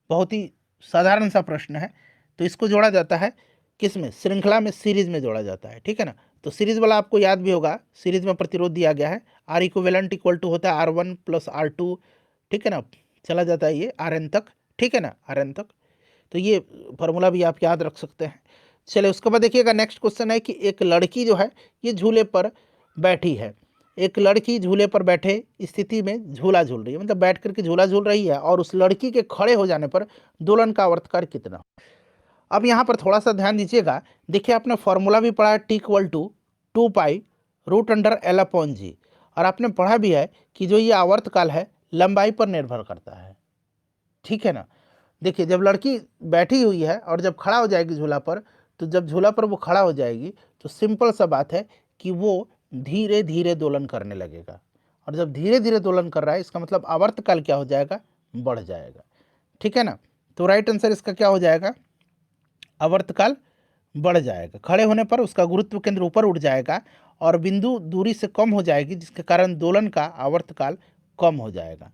बहुत ही साधारण सा प्रश्न है, तो इसको जोड़ा जाता है किस में, श्रृंखला में, सीरीज में जोड़ा जाता है, ठीक है ना। तो सीरीज वाला आपको याद भी होगा, सीरीज में प्रतिरोध दिया गया है, आर इक्विवेलेंट इक्वल टू होता है R1 + R2, ठीक है ना, चला जाता है ये Rn तक, ठीक है ना, Rn तक। तो ये फॉर्मूला भी आप याद रख सकते हैं। चलिए उसके बाद देखिएगा नेक्स्ट क्वेश्चन है कि एक लड़की जो है ये झूले पर बैठी है। एक लड़की झूले पर बैठे स्थिति में झूला झूल रही है, मतलब बैठ करके झूला झूल रही है, और उस लड़की के खड़े हो जाने पर दोलन का आवर्तकाल कितना। अब यहाँ पर थोड़ा सा ध्यान दीजिएगा। देखिए आपने फॉर्मूला भी पढ़ा है T = 2π√L/G, और आपने पढ़ा भी है कि जो ये आवर्तकाल है लंबाई पर निर्भर करता है, ठीक है ना। देखिए जब लड़की बैठी हुई है और जब खड़ा हो जाएगी झूला पर, तो जब झूला पर वो खड़ा हो जाएगी तो सिंपल सा बात है कि वो धीरे धीरे दोलन करने लगेगा, और जब धीरे धीरे दोलन कर रहा है इसका मतलब आवर्तकाल क्या हो जाएगा, बढ़ जाएगा, ठीक है ना। तो राइट आंसर इसका क्या हो जाएगा, आवर्तकाल बढ़ जाएगा। खड़े होने पर उसका गुरुत्व केंद्र ऊपर उठ जाएगा और बिंदु दूरी से कम हो जाएगी, जिसके कारण दोलन का आवर्तकाल कम हो जाएगा,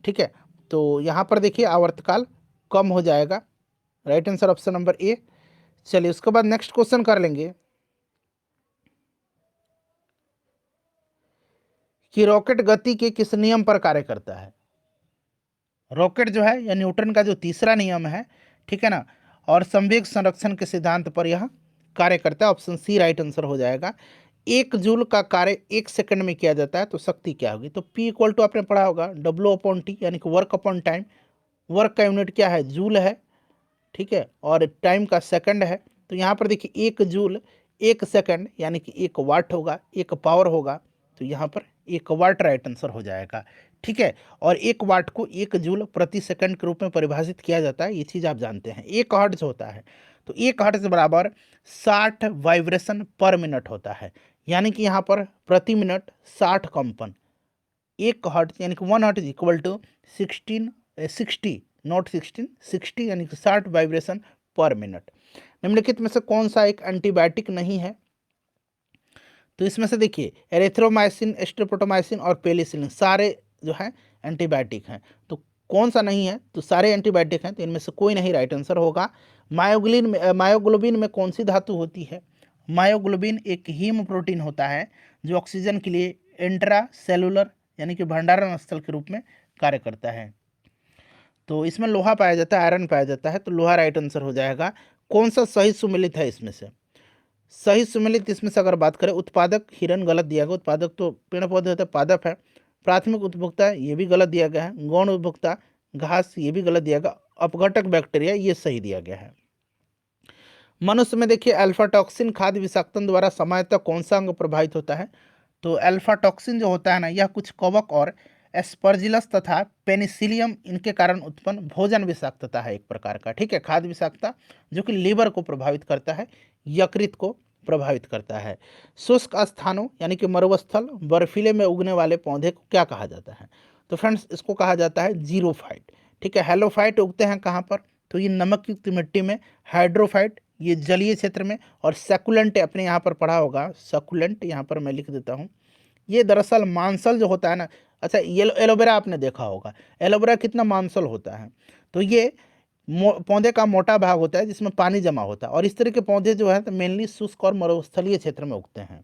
ठीक है। तो यहाँ पर देखिए आवर्तकाल कम हो जाएगा, right answer option number A. चलिए उसके बाद नेक्स्ट क्वेश्चन कर लेंगे कि रॉकेट गति के किस नियम पर कार्य करता है। रॉकेट जो है या न्यूटन का जो तीसरा नियम है, ठीक है ना, और संवेग संरक्षण के सिद्धांत पर यह कार्य करता है। ऑप्शन सी राइट आंसर हो जाएगा। 1 जूल का कार्य 1 सेकंड में किया जाता है तो शक्ति क्या होगी? तो P इक्वल टू आपने पढ़ा होगा W/T, यानी कि वर्क अपॉन टाइम। वर्क का यूनिट क्या है? जूल है, ठीक है, और टाइम का सेकंड है। तो यहाँ पर देखिए 1 जूल 1 सेकंड यानी कि 1 वाट होगा, 1 पावर होगा। तो यहाँ पर 1 वाट राइट आंसर हो जाएगा, ठीक है। और 1 वाट को 1 जूल/सेकंड के रूप में परिभाषित किया जाता है, ये चीज़ आप जानते हैं। 1 हर्ट्ज होता है, तो 1 हर्ट्ज बराबर 60 वाइब्रेशन पर मिनट होता है, यानी कि यहाँ पर प्रति मिनट 60 कंपन। 1 हर्ट्ज यानी कि 1 हर्ट्ज इक्वल टू 60 नॉट 60 यानी कि 60 वाइब्रेशन पर मिनट। निम्नलिखित में से कौन सा एक एंटीबायोटिक नहीं है? तो इसमें से देखिए एरिथ्रोमाइसिन, स्ट्रेप्टोमाइसिन और पेनिसिलिन सारे जो है एंटीबायोटिक हैं। तो कौन सा नहीं है? तो सारे एंटीबायोटिक हैं, तो इनमें से कोई नहीं राइट आंसर होगा। मायोग्लोबिन में कौन सी धातु होती है? मायोग्लोबिन एक हीम प्रोटीन होता है जो ऑक्सीजन के लिए इंट्रा सेलुलर यानी कि भंडारण स्थल के रूप में कार्य करता है। तो इसमें लोहा पाया जाता है, आयरन पाया जाता है, तो लोहा राइट आंसर हो जाएगा। कौन सा सही सुमेलित है इसमें से? सही सुमेलित इसमें से अगर बात करें, उत्पादक हिरन गलत दिया गया। उत्पादक तो पेड़ पौधे होते हैं, पादप है। प्राथमिक उपभोक्ता ये भी गलत दिया गया है। गौण उपभोक्ता घास ये भी गलत दिया गया। अपघटक बैक्टीरिया ये सही दिया गया है। मनुष्य में देखिए अल्फा टॉक्सिन खाद्य विषाक्तन द्वारा सामान्यतः कौन सा अंग प्रभावित होता है? तो अल्फा टॉक्सिन जो होता है ना, यह कुछ कवक और एस्परजिलस तथा पेनिसिलियम इनके कारण उत्पन्न भोजन विषाक्तता है एक प्रकार का, ठीक है, खाद्य विषाक्तता, जो कि लीवर को प्रभावित करता है, यकृत को प्रभावित करता है। शुष्क स्थानों यानी कि मरुस्थल, बर्फीले में उगने वाले पौधे को क्या कहा जाता है? तो फ्रेंड्स इसको कहा जाता है जीरोफाइट, ठीक है। हेलोफाइट उगते हैं कहाँ पर? तो ये नमक युक्त मिट्टी में। हाइड्रोफाइट ये जलीय क्षेत्र में। और सेकुलेंट अपने यहाँ पर पढ़ा होगा, सकुलेंट यहाँ पर मैं लिख देता हूँ। ये दरअसल मांसल जो होता है ना, अच्छा ये एलोवेरा आपने देखा होगा, एलोवेरा कितना मांसल होता है। तो ये पौधे का मोटा भाग होता है जिसमें पानी जमा होता है, और इस तरह के पौधे जो है तो मेनली शुष्क और मरुस्थलीय क्षेत्र में उगते हैं।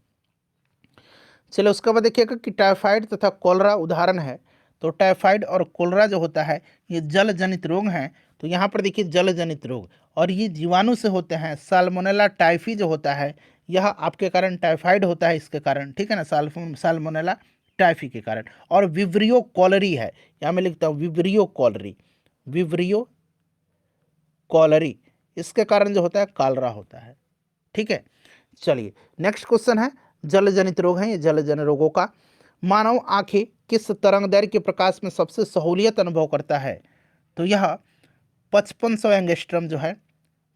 चलो उसके बाद देखिएगा कि टाइफाइड तथा कोलरा उदाहरण है। तो टाइफाइड और कोलरा जो होता है ये जल जनित रोग हैं। तो यहाँ पर देखिए जल जनित रोग, और ये जीवाणु से होते हैं। साल्मोनेला टाइफी जो होता है यह आपके कारण टाइफाइड होता है, इसके कारण, ठीक है ना, साल्मोनेला टाइफी के कारण। और विब्रियो कॉलरी है, यहाँ मैं लिखता हूँ विब्रियो कॉलरी, विब्रियो कॉलरी, इसके कारण जो होता है कालरा होता है, ठीक है। चलिए नेक्स्ट क्वेश्चन है, जल जनित रोग है ये, जल जनित रोगों का। मानव आंखें किस तरंगदैर्घ्य के प्रकाश में सबसे सहूलियत अनुभव करता है? तो यह 5500 एंगस्ट्रम जो है।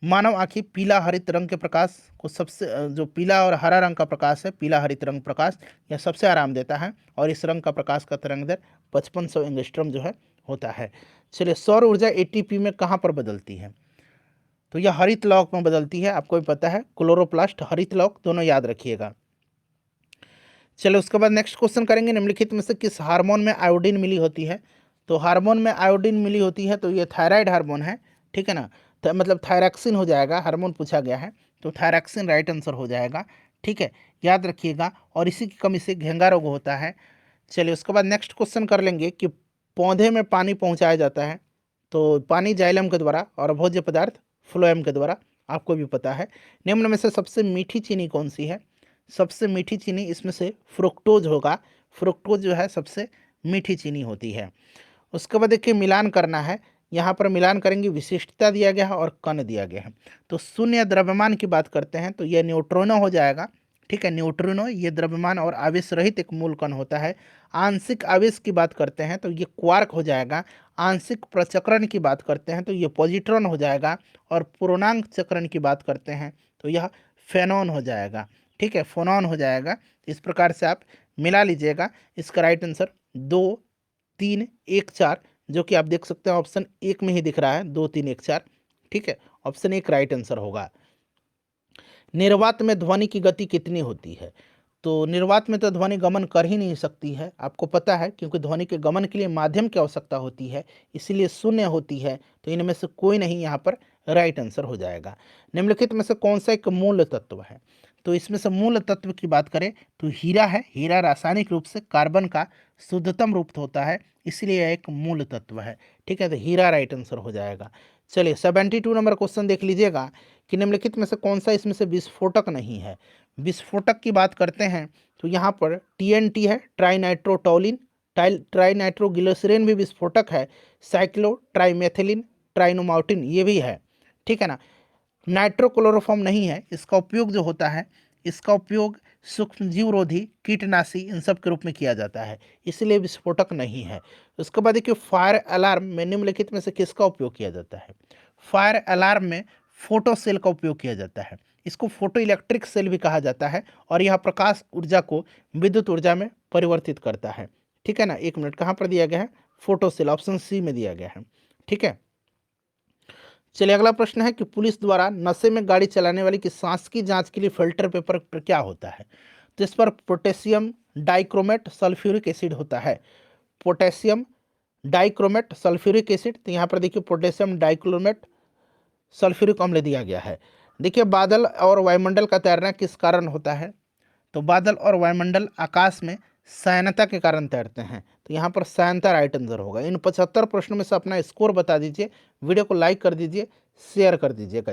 मानव आंखें पीला हरित रंग के प्रकाश को सबसे जो पीला और हरा रंग का प्रकाश है, पीला हरित रंग प्रकाश, यह सबसे आराम देता है, और इस रंग का प्रकाश का तरंगदैर्घ्य 5500 एंगस्ट्रम जो है होता है। चलिए सौर ऊर्जा एटीपी में कहाँ पर बदलती है? तो यह हरित लौक में बदलती है, आपको भी पता है, क्लोरोप्लास्ट हरित लौक दोनों याद रखिएगा। चलो उसके बाद नेक्स्ट क्वेश्चन करेंगे, निम्नलिखित में से किस हार्मोन में आयोडीन मिली होती है? तो हार्मोन में आयोडीन मिली होती है तो ये थायराइड हार्मोन है, ठीक है ना, तो मतलब थायरैक्सिन हो जाएगा, हार्मोन पूछा गया है तो थायरैक्सिन राइट आंसर हो जाएगा, ठीक है, याद रखिएगा। और इसी की कमी से घेंगा रोग होता है। चलिए उसके बाद नेक्स्ट क्वेश्चन कर लेंगे कि पौधे में पानी पहुँचाया जाता है, तो पानी जाइलम के द्वारा और भोज्य पदार्थ फ्लोएम के द्वारा, आपको भी पता है। निम्न में से सबसे मीठी चीनी कौन सी है? सबसे मीठी चीनी इसमें से फ्रुक्टोज होगा। फ्रुक्टोज जो है सबसे मीठी चीनी होती है। उसके बाद देखिए मिलान करना है, यहाँ पर मिलान करेंगे, विशिष्टता दिया गया है और कण दिया गया है। तो शून्य द्रव्यमान की बात करते हैं तो यह न्यूट्रिनो हो जाएगा, ठीक है, न्यूट्रिनो ये द्रव्यमान और आवेश रहित एक मूल कण होता है। आंशिक आवेश की बात करते हैं तो ये क्वार्क हो जाएगा। आंशिक प्रचक्रण की बात करते हैं तो ये पॉजिट्रॉन हो जाएगा। और पूर्णांक चक्रण की बात करते हैं तो यह फेनॉन हो जाएगा, ठीक है, फोनॉन हो जाएगा। इस प्रकार से आप मिला लीजिएगा। इसका राइट आंसर 2 3 1 4, जो कि आप देख सकते हैं ऑप्शन 1 में ही दिख रहा है, 2 3 1 4, ठीक है, ऑप्शन 1 राइट आंसर होगा। निर्वात में ध्वनि की गति कितनी होती है? तो निर्वात में तो ध्वनि गमन कर ही नहीं सकती है, आपको पता है, क्योंकि ध्वनि के गमन के लिए माध्यम की आवश्यकता होती है, इसलिए शून्य होती है। तो इनमें से कोई नहीं यहाँ पर राइट आंसर हो जाएगा। निम्नलिखित में से कौन सा एक मूल तत्व है? तो इसमें से मूल तत्व की बात करें तो हीरा है। हीरा रासायनिक रूप से कार्बन का शुद्धतम रूप होता है, इसलिए यह एक मूल तत्व है। ठीक है, तो हीरा राइट आंसर हो जाएगा। चलिए 72 नंबर क्वेश्चन देख लीजिएगा कि निम्नलिखित में से कौन सा इसमें से विस्फोटक नहीं है। विस्फोटक की बात करते हैं तो यहाँ पर टीएनटी है, ट्राइनाइट्रोटोलिन, ट्राइनाइट्रोग्लिसरीन भी विस्फोटक है, साइक्लो ट्राइमेथिलिन, ट्राइनोमाउटिन ये भी है। ठीक है ना। नाइट्रोक्लोरोफॉर्म नहीं है। इसका उपयोग जो होता है, इसका उपयोग सूक्ष्मजीवरोधी, कीटनाशी इन सब के रूप में किया जाता है, इसलिए विस्फोटक नहीं है। उसके बाद देखिए फायर अलार्म में निम्नलिखित में से किसका उपयोग किया जाता है। फायर अलार्म में फोटो सेल का उपयोग किया जाता है। इसको फोटो इलेक्ट्रिक सेल भी कहा जाता है और यह प्रकाश ऊर्जा को विद्युत ऊर्जा में परिवर्तित करता है। ठीक है ना। 1 मिनट, कहाँ पर दिया गया है, फोटो सेल, ऑप्शन सी में दिया गया है। ठीक है। चलिए अगला प्रश्न है कि पुलिस द्वारा नशे में गाड़ी चलाने वाले की सांस की जांच के लिए फिल्टर पेपर पर क्या होता है। तो इस पर पोटेशियम डाइक्रोमेट सल्फ्यूरिक एसिड होता है। पोटेशियम डाइक्रोमेट सल्फ्यूरिक एसिड, तो यहाँ पर देखिए पोटेशियम डाइक्रोमेट सल्फ्यूरिक अम्ल दिया गया है। देखिए बादल और वायुमंडल का तैरना किस कारण होता है। तो बादल और वायुमंडल आकाश में सयनता के कारण तैरते हैं, तो यहाँ पर सयनता राइट आंसर होगा। इन 75 प्रश्नों में से अपना स्कोर बता दीजिए। वीडियो को लाइक कर दीजिए, शेयर कर दीजिएगा।